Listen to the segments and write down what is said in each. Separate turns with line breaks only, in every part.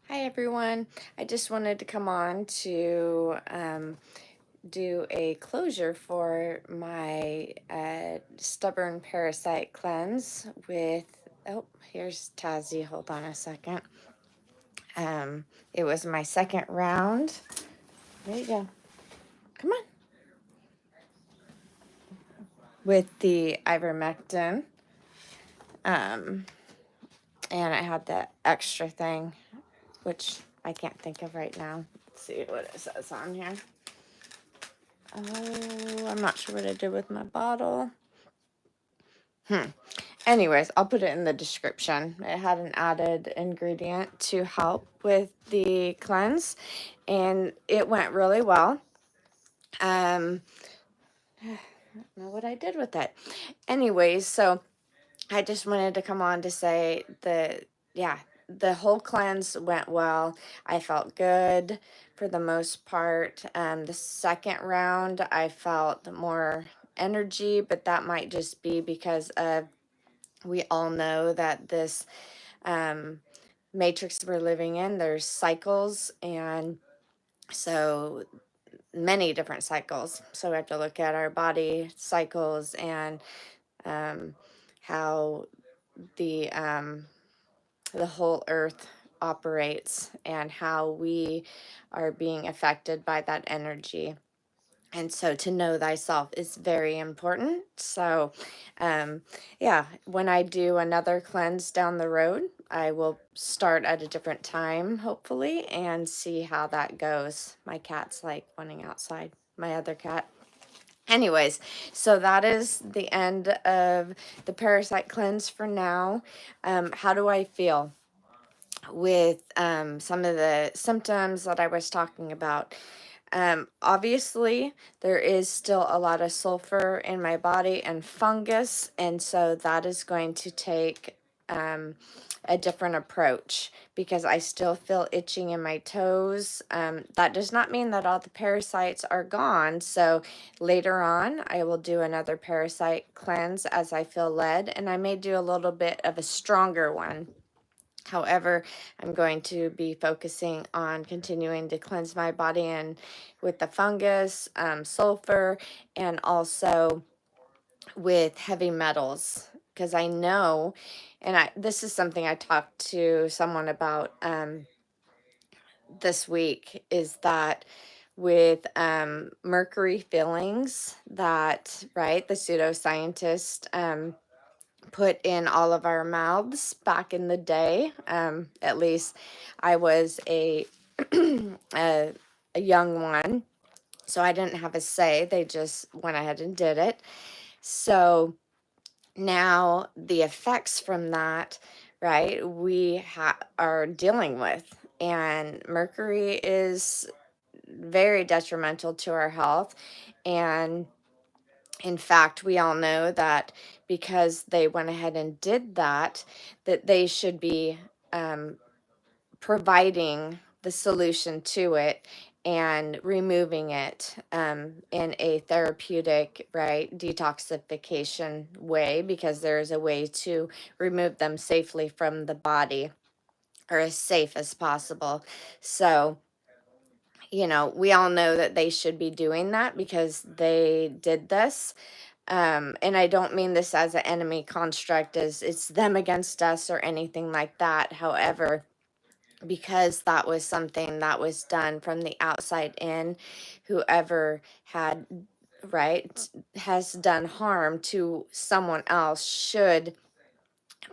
Hi everyone. I just wanted to come on to do a closure for my stubborn parasite cleanse with, oh, here's Tazzy. Hold on a second. It was my second round. There you go. Come on. With the ivermectin. Um, and I had the extra thing, which I can't think of right now. Let's see what it says on here. Oh, I'm not sure what I did with my bottle. Anyways, I'll put it in the description. It had an added ingredient to help with the cleanse, and it went really well. I don't know what I did with it. Anyways, so I just wanted to come on to say that, yeah, the whole cleanse went well. I felt good for the most part. The second round, I felt more energy, but that might just be because of, we all know that this matrix we're living in, there's cycles, and so many different cycles. So we have to look at our body cycles and how the whole earth operates and how we are being affected by that energy. And so to know thyself is very important. So, yeah, when I do another cleanse down the road, I will start at a different time, hopefully, and see how that goes. My cat's like running outside, my other cat. Anyways, so that is the end of the parasite cleanse for now. How do I feel with some of the symptoms that I was talking about? Obviously, there is still a lot of sulfur in my body and fungus, and so that is going to take a different approach because I still feel itching in my toes. That does not mean that all the parasites are gone. So later on, I will do another parasite cleanse as I feel led, and I may do a little bit of a stronger one. However, I'm going to be focusing on continuing to cleanse my body and with the fungus, sulfur, and also with heavy metals. Because I know, and this is something I talked to someone about this week, is that with mercury fillings that, right, the pseudoscientist put in all of our mouths back in the day. At least I was a, a young one, so I didn't have a say. They just went ahead and did it. So now the effects from that, right, we are dealing with. And mercury is very detrimental to our health. And in fact, we all know that because they went ahead and did that, that they should be providing the solution to it and removing it in a therapeutic, right, detoxification way, because there is a way to remove them safely from the body, or as safe as possible. So, we all know that they should be doing that because they did this. And I don't mean this as an enemy construct, as it's them against us or anything like that. However, because that was something that was done from the outside in, whoever had, right, has done harm to someone else should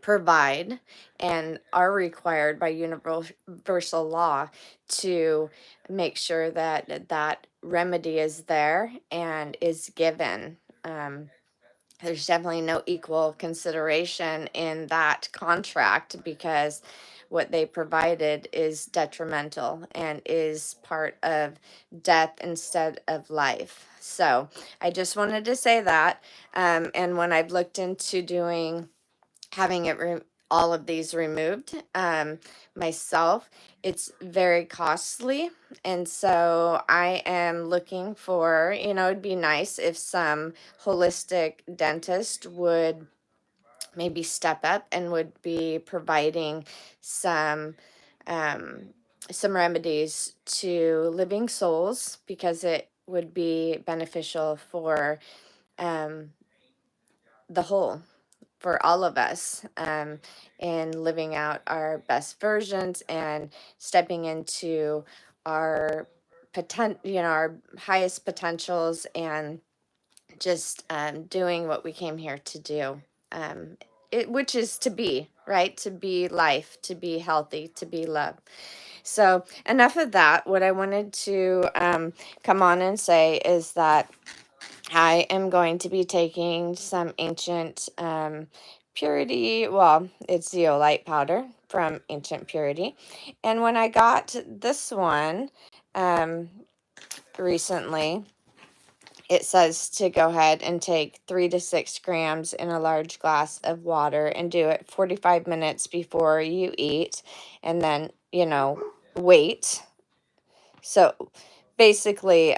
provide and are required by universal law to make sure that that remedy is there and is given. There's definitely no equal consideration in that contract because what they provided is detrimental and is part of death instead of life. So I just wanted to say that. And when I've looked into having all of these removed myself, it's very costly. And so I am looking for, it'd be nice if some holistic dentist would maybe step up and would be providing some some remedies to living souls because it would be beneficial for um, the whole, for all of us, in living out our best versions and stepping into our our highest potentials, and just doing what we came here to do, um, which is to be, right? To be life, to be healthy, to be love. So, enough of that. What I wanted to come on and say is that I am going to be taking some ancient purity, well, it's zeolite powder from ancient purity. And when I got this one um, recently, it says to go ahead and take 3 to 6 grams in a large glass of water and do it 45 minutes before you eat, and then, wait. So basically,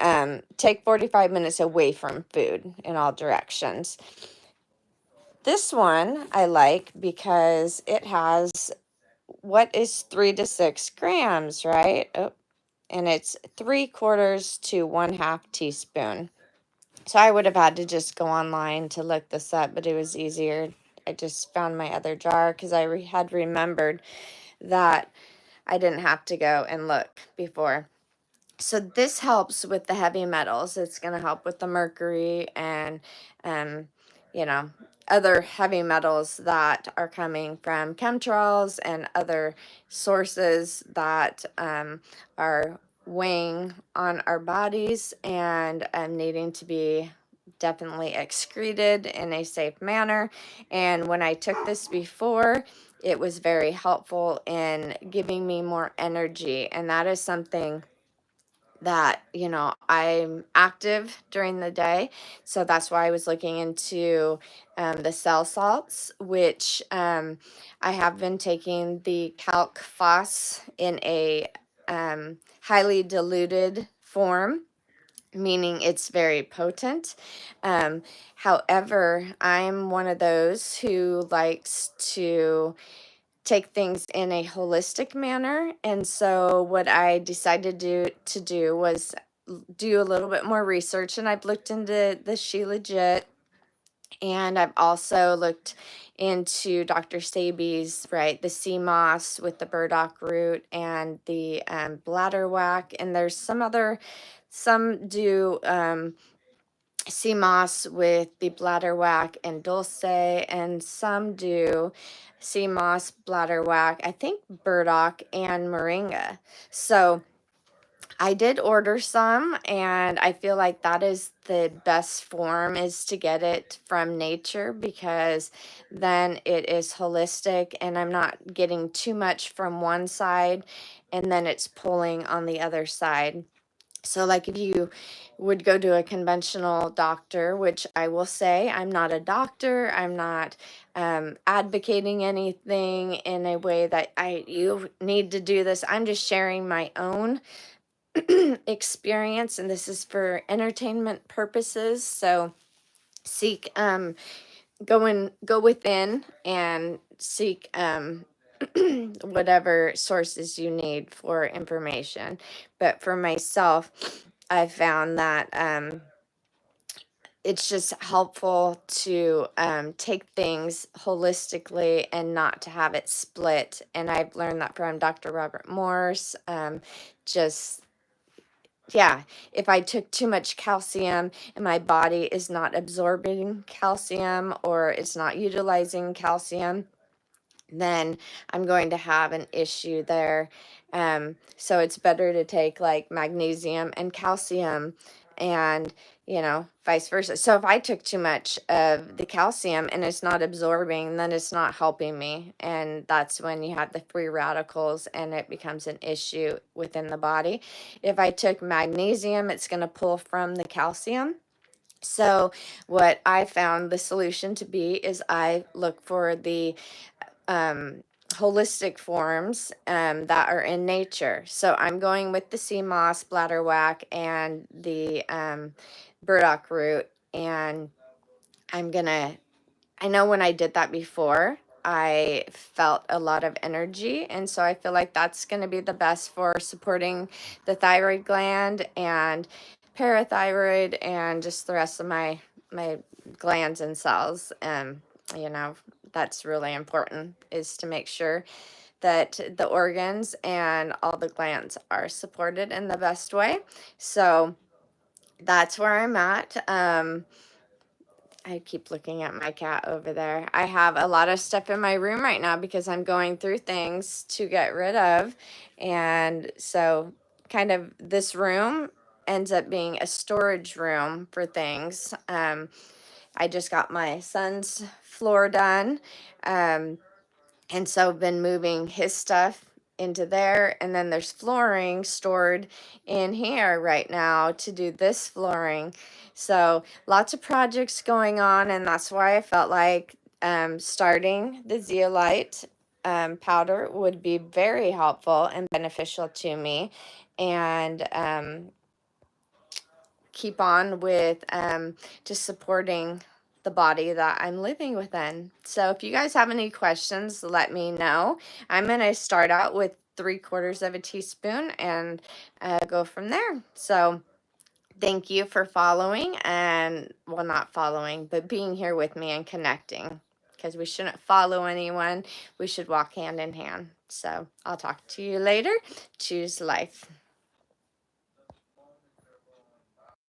take 45 minutes away from food in all directions. This one I like because it has, what is 3 to 6 grams, right? Oh, and it's 3/4 to 1/2 teaspoon. So I would have had to just go online to look this up, but it was easier. I just found my other jar because I had remembered that I didn't have to go and look before. So this helps with the heavy metals. It's going to help with the mercury and, um, you know, other heavy metals that are coming from chemtrails and other sources that are weighing on our bodies and needing to be definitely excreted in a safe manner. And when I took this before, it was very helpful in giving me more energy. And that is something that, I'm active during the day. So that's why I was looking into the cell salts, which I have been taking the calc phos in a highly diluted form, meaning it's very potent. However, I'm one of those who likes to take things in a holistic manner. And so what I decided to do was do a little bit more research, and I've looked into the She Legit, and I've also looked into Dr. Sabi's, right, the sea moss with the burdock root and the bladderwhack, and there's some do sea moss with the bladderwhack and dulce, and some do sea moss, bladderwhack, I think burdock and moringa. So I did order some, and I feel like that is the best form, is to get it from nature, because then it is holistic and I'm not getting too much from one side and then it's pulling on the other side. So, like, if you would go to a conventional doctor, which I will say, I'm not a doctor, I'm not advocating anything in a way that you need to do this. I'm just sharing my own experience, and this is for entertainment purposes. So, seek go within and seek whatever sources you need for information. But for myself, I found that it's just helpful to take things holistically and not to have it split. And I've learned that from Dr. Robert Morse. Just yeah, if I took too much calcium and my body is not absorbing calcium or it's not utilizing calcium, then I'm going to have an issue there. So it's better to take like magnesium and calcium, and vice versa. So if I took too much of the calcium and it's not absorbing, then it's not helping me. And that's when you have the free radicals and it becomes an issue within the body. If I took magnesium, it's going to pull from the calcium. So what I found the solution to be is I look for the um, holistic forms that are in nature. So I'm going with the sea moss, bladderwhack, and the burdock root. And I know when I did that before, I felt a lot of energy. And so I feel like that's going to be the best for supporting the thyroid gland and parathyroid and just the rest of my glands and cells. You know, that's really important, is to make sure that the organs and all the glands are supported in the best way. So that's where I'm at. I keep looking at my cat over there. I have a lot of stuff in my room right now because I'm going through things to get rid of. And so, kind of, this room ends up being a storage room for things. I just got my son's floor done. And so been moving his stuff into there, and then there's flooring stored in here right now to do this flooring. So lots of projects going on, and that's why I felt like starting the zeolite powder would be very helpful and beneficial to me, and keep on with just supporting the body that I'm living within. So if you guys have any questions, let me know. I'm going to start out with 3/4 of a teaspoon and go from there. So thank you for following, and, well, not following, but being here with me and connecting, because we shouldn't follow anyone. We should walk hand in hand. So I'll talk to you later. Choose life.